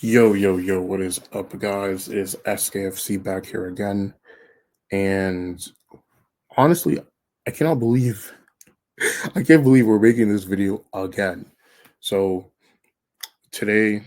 Yo, yo, yo, what is up, guys? Is SKFC back here again? And honestly, I cannot believe I can't believe we're making this video again. So today,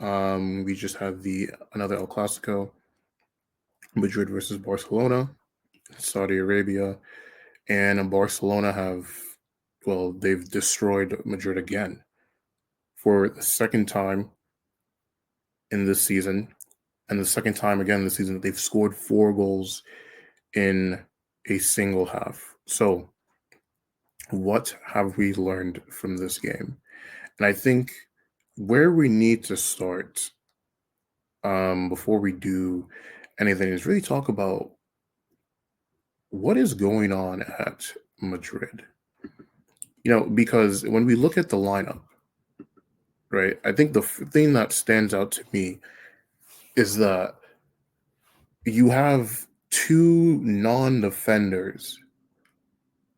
we just had the another El Clasico, Madrid versus Barcelona, Saudi Arabia, and Barcelona they've destroyed Madrid again for the second time in this season, and the second time again this season that they've scored 4 goals in a single half. So, what have we learned from this game? And I think where we need to start before we do anything is really talk about what is going on at Madrid. Because when we look at the lineup, right, I think the thing that stands out to me is that you have two non defenders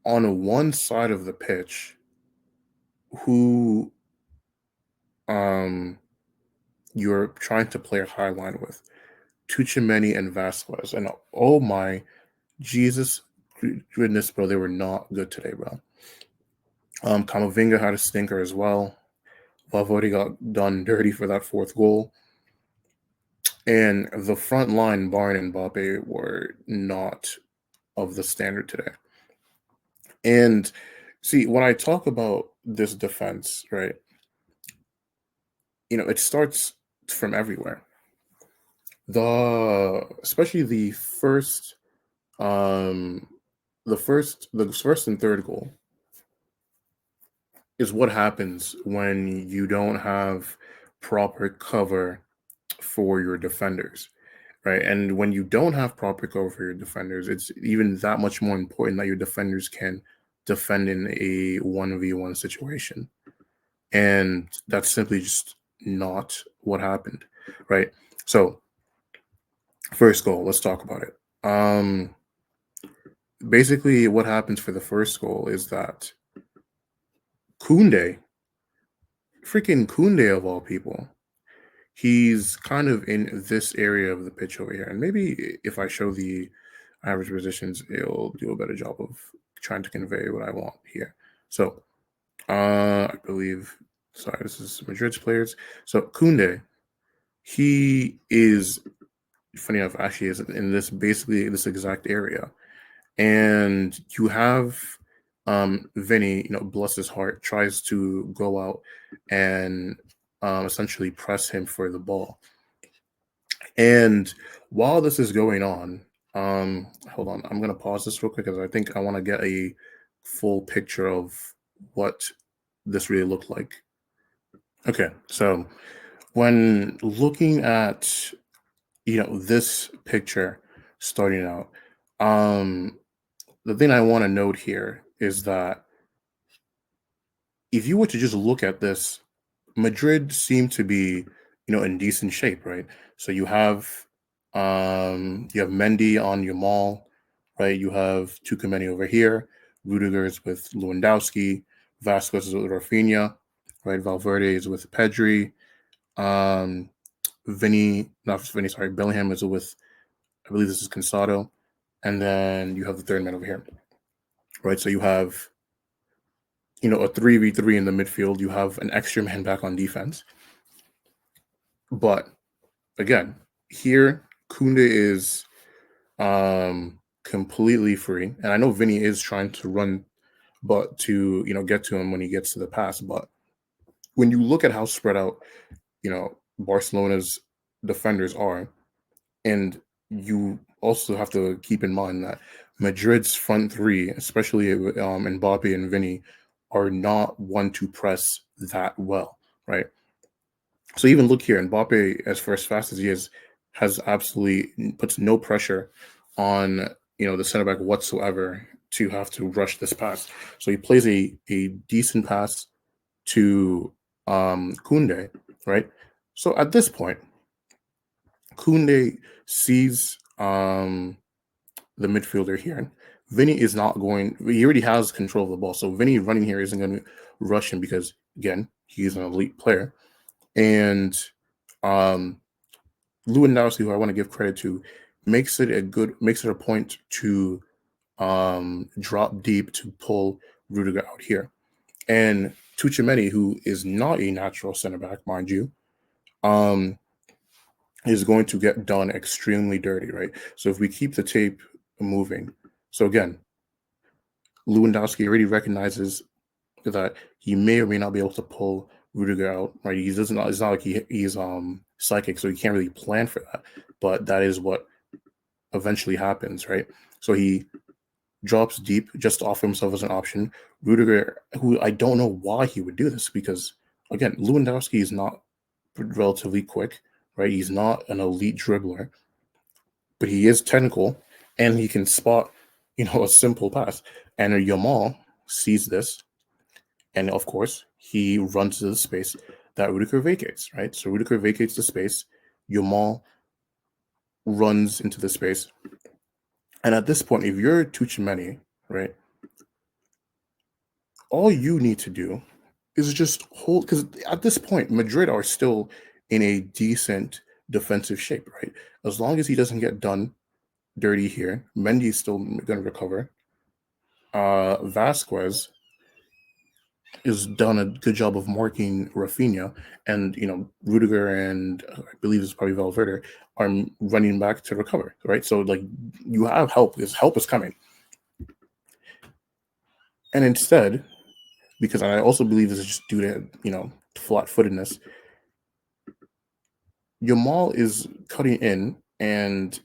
on one side of the pitch who um you're trying to play a high line with Tuchemeni and Vasquez. And oh my Jesus goodness, bro, they were not good today, bro. Kamavinga had a stinker as well. Valverde got done dirty for that fourth goal. And the front line, Barn and Mbappe, were not of the standard today. And see, when I talk about this defense, right, it starts from everywhere. Especially um the first and third goal is what happens when you don't have proper cover for your defenders, right? And when you don't have proper cover for your defenders, it's even that much more important that your defenders can defend in a 1v1 situation. And that's simply just not what happened, right? So, first goal, let's talk about it. Basically, what happens for the first goal is that Kunde, freaking Kunde of all people, he's kind of in this area of the pitch over here. And maybe if I show the average positions, it'll do a better job of trying to convey what I want here. So, I believe, sorry, this is Madrid's players. So, Kunde, he is, funny enough, actually is in this exact area. And you have Vinny, bless his heart, tries to go out and essentially press him for the ball. And while this is going on, hold on, I'm gonna pause this real quick because I think I want to get a full picture of what this really looked like. Okay, so when looking at this picture starting out, the thing I want to note here is that if you were to just look at this, Madrid seemed to be, in decent shape, right? So you have Mendy on Yamal, right? You have Tuchemeni over here, Rudiger's with Lewandowski, Vasquez is with Rafinha, right? Valverde is with Pedri, um, Bellingham is with, I believe this is Cansado, and then you have the third man over here, right? So you have a 3v3 in the midfield. You have an extra man back on defense. But again, here Kunde is completely free. And I know Vinny is trying to run but to get to him when he gets to the pass. But when you look at how spread out, Barcelona's defenders are, and you also have to keep in mind that Madrid's front three, especially Mbappe and Vinny, are not one to press that well, right? So even look here, Mbappe, as fast as he is, has absolutely puts no pressure on the center back whatsoever to have to rush this pass. So he plays a decent pass to Kunde, right? So at this point, Kunde sees the midfielder here. Vinny is not going. He already has control of the ball, so Vinny running here isn't going to rush him because again he's an elite player. And Um, Lewandowski, who I want to give credit to, makes it a point to drop deep to pull Rudiger out here. And Tuchemeni, who is not a natural center back, mind you, um, is going to get done extremely dirty, right? So if we keep the tape moving, so again, Lewandowski already recognizes that he may or may not be able to pull Rudiger out, right? He doesn't. It's not like he's psychic, so he can't really plan for that. But that is what eventually happens, right? So he drops deep just to offer himself as an option. Rudiger, who I don't know why he would do this, because again, Lewandowski is not relatively quick, right? He's not an elite dribbler, but he is technical and he can spot, a simple pass. And Yamal sees this, and of course, he runs to the space that Rudiger vacates, right? So Rudiger vacates the space. Yamal runs into the space. And at this point, if you're Tuchemeni, right, all you need to do is just hold, because at this point, Madrid are still in a decent defensive shape, right? As long as he doesn't get done dirty here, Mendy's still going to recover. Vasquez is done a good job of marking Rafinha, and Rudiger and I believe it's probably Valverde are running back to recover, right? So like you have help. This help is coming, and instead, because I also believe this is just due to flat-footedness, Yamal is cutting in, and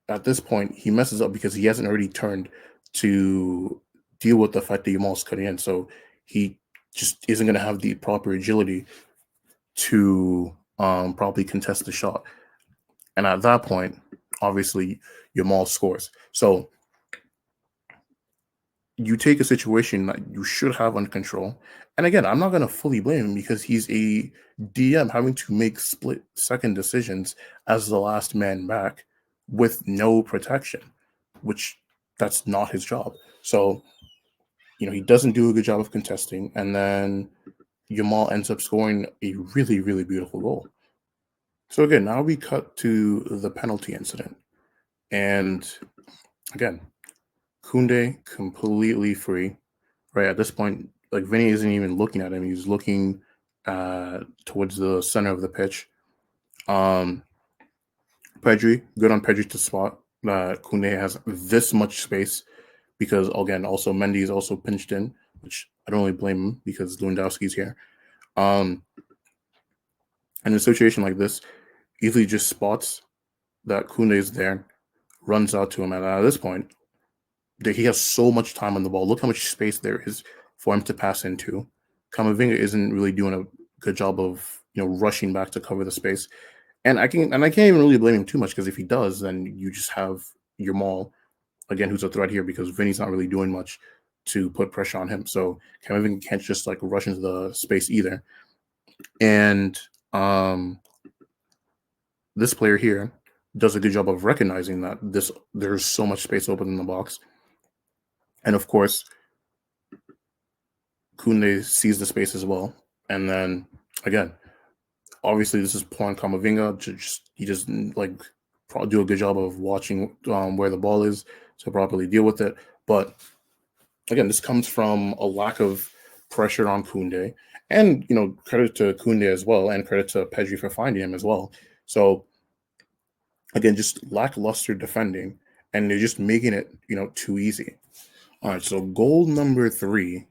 at this point he messes up because he hasn't already turned to deal with the fact that Yamal's cutting in, so he just isn't going to have the proper agility to probably contest the shot. And at that point, obviously, Yamal scores. So you take a situation that you should have under control. And again, I'm not going to fully blame him because he's a DM having to make split-second decisions as the last man back with no protection, which that's not his job. So, he doesn't do a good job of contesting. And then Yamal ends up scoring a really, really beautiful goal. So again, now we cut to the penalty incident. And again, Koundé completely free. Right at this point, like Vinny isn't even looking at him; he's looking towards the center of the pitch. Pedri, good on Pedri to spot that Koundé has this much space because again, also Mendy is also pinched in, which I don't really blame him because Lewandowski's here. And in a situation like this, easily just spots that Koundé is there, runs out to him, and at this point, he has so much time on the ball. Look how much space there is for him to pass into. Camavinga isn't really doing a good job of rushing back to cover the space, and I can't even really blame him too much because if he does, then you just have Yamal again, who's a threat here because Vinny's not really doing much to put pressure on him. So Camavinga can't just like rush into the space either, and this player here does a good job of recognizing that there's so much space open in the box, and of course Koundé sees the space as well. And then again, obviously this is Juan Camavinga. He doesn't like do a good job of watching where the ball is to properly deal with it. But again, this comes from a lack of pressure on Koundé, and credit to Koundé as well, and credit to Pedri for finding him as well. So again, just lackluster defending, and they're just making it too easy. All right, so goal number 3.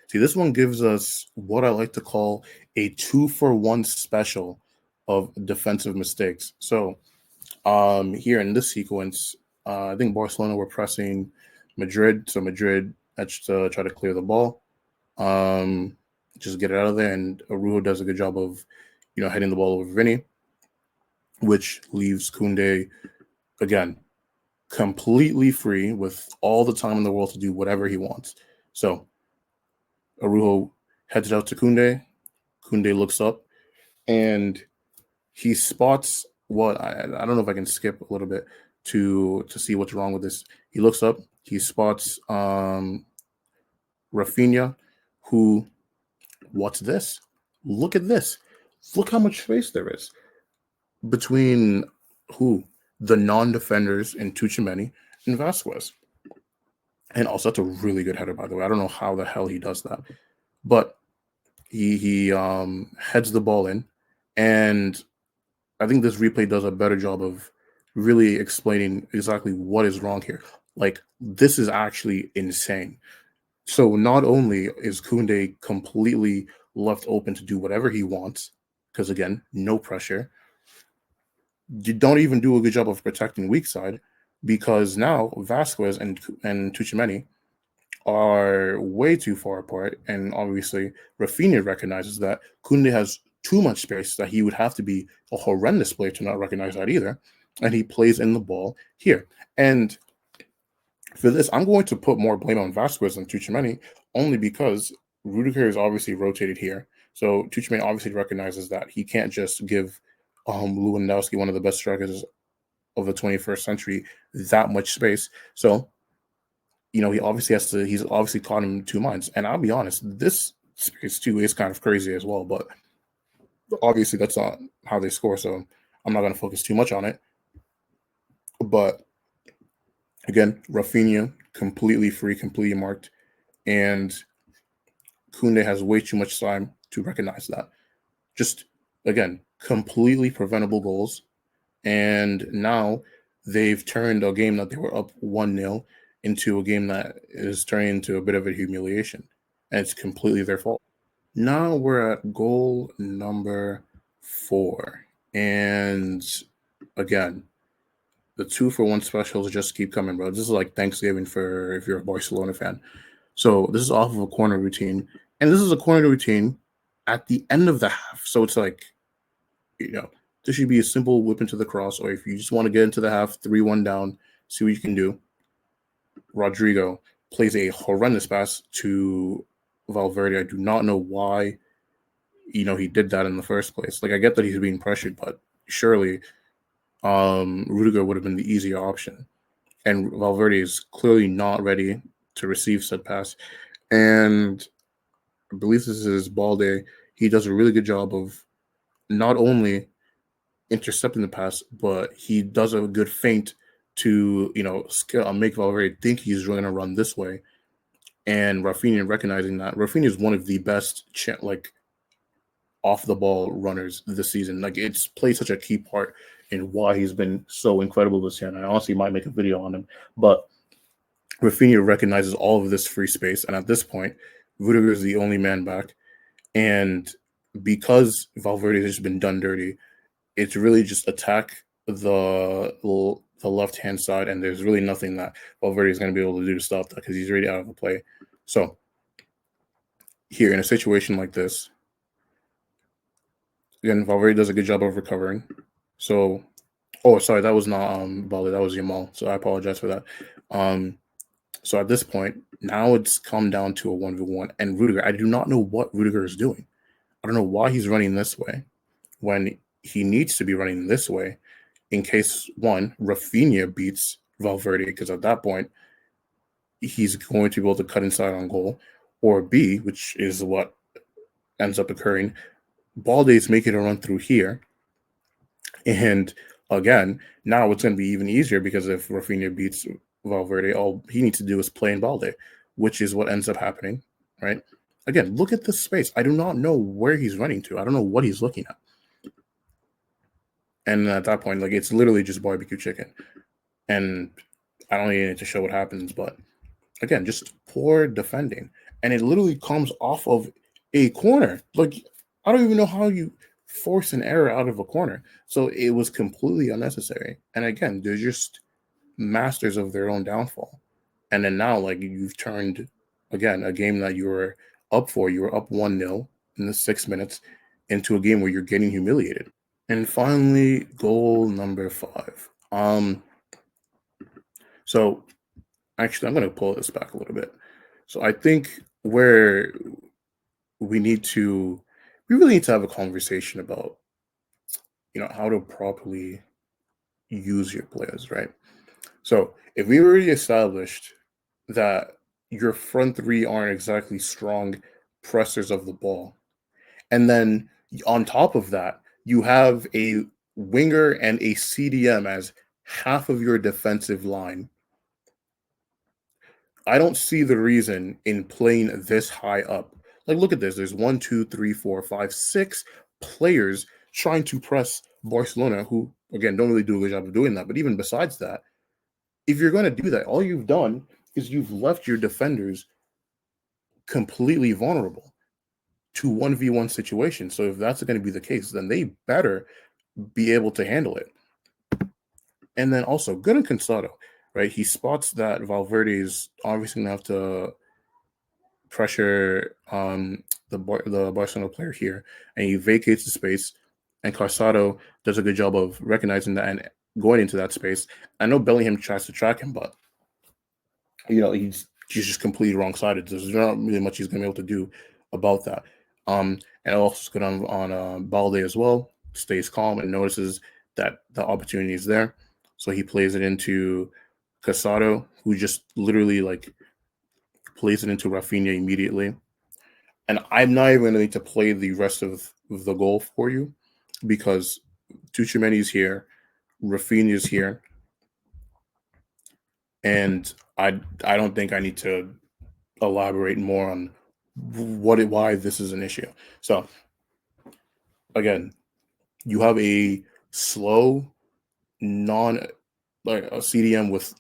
See, this one gives us what I like to call a 2-for-1 special of defensive mistakes. So here in this sequence, I think Barcelona were pressing Madrid. So Madrid had to try to clear the ball, just get it out of there. And Araujo does a good job of, heading the ball over Vinny, which leaves Koundé, again, completely free with all the time in the world to do whatever he wants. So Araujo heads it out to Koundé. Koundé looks up, and he spots what I don't know if I can skip a little bit to see what's wrong with this. He looks up. He spots Rafinha, who, what's this? Look at this. Look how much space there is between who? The non-defenders in Tuchemeni and Vasquez. And also, that's a really good header, by the way. I don't know how the hell he does that, but he heads the ball in, and I think this replay does a better job of really explaining exactly what is wrong here. Like, this is actually insane. So not only is Koundé completely left open to do whatever he wants, because again, no pressure. You don't even do a good job of protecting weak side, because now Vasquez and Tuchemeni are way too far apart, and obviously Rafinha recognizes that Koundé has too much space, that he would have to be a horrendous player to not recognize that either, and he plays in the ball here. And for this, I'm going to put more blame on Vasquez than Tuchemeni, only because Rudiger is obviously rotated here. So Tuchemeni obviously recognizes that he can't just give Lewandowski, one of the best strikers of the 21st century, that much space. So he obviously has to. He's obviously caught him in two minds. And I'll be honest, this space too is kind of crazy as well. But obviously, that's not how they score. So I'm not going to focus too much on it. But again, Rafinha completely free, completely marked, and Koundé has way too much time to recognize that. Just again, completely preventable goals. And now they've turned a game that they were up 1-0 into a game that is turning into a bit of a humiliation. And it's completely their fault. Now we're at goal number 4. And again, the 2-for-1 specials just keep coming, bro. This is like Thanksgiving for if you're a Barcelona fan. So this is off of a corner routine. And this is a corner routine at the end of the half. So it's like, this should be a simple whip into the cross, or if you just want to get into the half, 3-1 down, see what you can do. Rodrigo plays a horrendous pass to Valverde. I do not know why, he did that in the first place. Like, I get that he's being pressured, but surely Rudiger would have been the easier option. And Valverde is clearly not ready to receive said pass. And I believe this is his ball day. He does a really good job of not only intercepting the pass, but he does a good feint to make Valverde think he's going to run this way, and Rafinha recognizing that. Rafinha is one of the best off the ball runners this season. Like, it's played such a key part in why he's been so incredible this year. And I honestly might make a video on him, but Rafinha recognizes all of this free space, and at this point, Rudiger is the only man back, and because Valverde has been done dirty, it's really just attack the left hand side, and there's really nothing that Valverde is going to be able to do to stop that because he's already out of the play. So here in a situation like this, again, Valverde does a good job of recovering. So, sorry, that was not Balde, that was Yamal. So I apologize for that. So at this point, now it's come down to a 1v1, and Rudiger. I do not know what Rudiger is doing. I don't know why he's running this way when he needs to be running this way in case, one, Rafinha beats Valverde, because at that point, he's going to be able to cut inside on goal, or B, which is what ends up occurring, Balde is making a run through here, and again, now it's going to be even easier because if Rafinha beats Valverde, all he needs to do is play in Balde, which is what ends up happening, right? Again, look at this space. I do not know where he's running to. I don't know what he's looking at. And at that point, like, it's literally just barbecue chicken. And I don't even need to show what happens, but again, just poor defending. And it literally comes off of a corner. Like, I don't even know how you force an error out of a corner. So it was completely unnecessary. And again, they're just masters of their own downfall. And then now, like, you've turned, again, a game that you were up for, you were up 1-0 in the 6 minutes, into a game where you're getting humiliated. And finally, goal number 5. So actually, I'm going to pull this back a little bit. So I think where we really need to have a conversation about, how to properly use your players, right? So if we already established that your front three aren't exactly strong pressers of the ball, and then On top of that, you have a winger and a CDM as half of your defensive line. I don't see the reason in playing this high up. Like, look at this. There's one, two, three, four, five, six players trying to press Barcelona, who, again, don't really do a good job of doing that. But even besides that, if you're going to do that, all you've done is you've left your defenders completely vulnerable to 1v1 situations. So if that's going to be the case, then they better be able to handle it. And then also, good on Cansado, right? He spots that Valverde is obviously going to have to pressure the Barcelona player here, and he vacates the space. And Cansado does a good job of recognizing that and going into that space. I know Bellingham tries to track him, but he's just completely wrong sided. There's not really much he's going to be able to do about that. And also good on Balde as well. Stays calm and notices that the opportunity is there, so he plays it into Casado, who just literally plays it into Rafinha immediately. And I'm not even going to need to play the rest of the goal for you because Tuchemani's here, Rafinha's here, and I don't think I need to elaborate more on why this is an issue. So again, you have a slow, non like a CDM with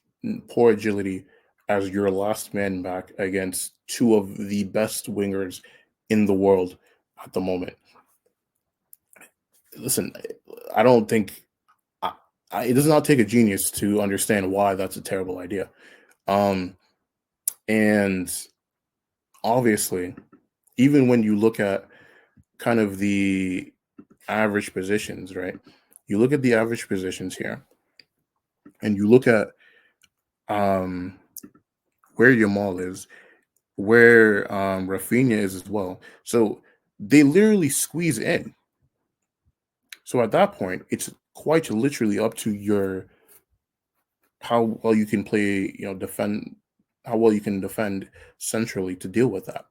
poor agility as your last man back against two of the best wingers in the world at the moment. Listen, I don't think it does not take a genius to understand why that's a terrible idea. Um, and obviously, even when you look at kind of the average positions, right? You look at the average positions here, and you look at um, where Yamal is, where Rafinha is as well. So they literally squeeze in. So at that point, it's quite literally up to your how well you can play, defend, how well you can defend centrally to deal with that.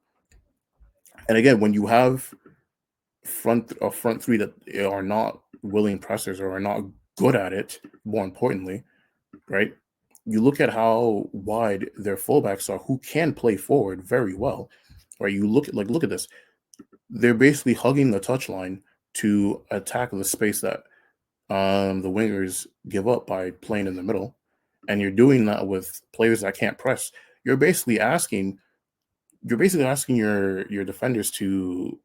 And again, when you have front three that are not willing pressers or are not good at it, more importantly, right? You look at how wide their fullbacks are, who can play forward very well, right? You look at this. They're basically hugging the touchline to attack the space that the wingers give up by playing in the middle, and you're doing that with players that can't press. You're basically asking your defenders to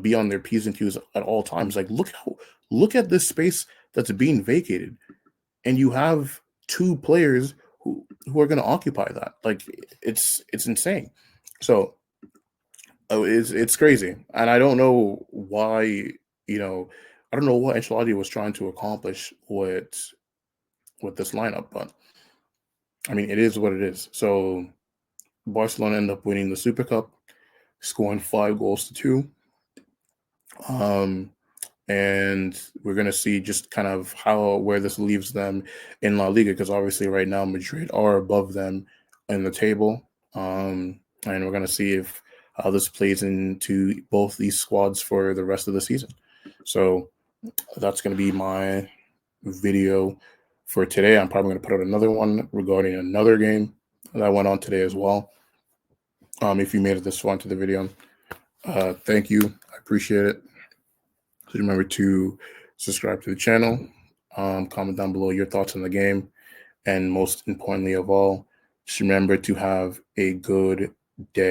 be on their P's and Q's at all times. Like look at this space that's being vacated, and you have two players who are going to occupy that. Like it's insane. So it's crazy, and I don't know why. You know, I don't know what Ancelotti was trying to accomplish with this lineup, but I mean, it is what it is. So Barcelona end up winning the Super Cup, scoring 5 goals to 2. Um, and we're gonna see just kind of where this leaves them in La Liga, because obviously right now Madrid are above them in the table. And we're gonna see if how this plays into both these squads for the rest of the season. So that's gonna be my video for today. I'm probably gonna put out another one regarding another game that went on today as well. If you made it this far into the video, thank you. I appreciate it. Please remember to subscribe to the channel, comment down below your thoughts on the game, and most importantly of all, just remember to have a good day.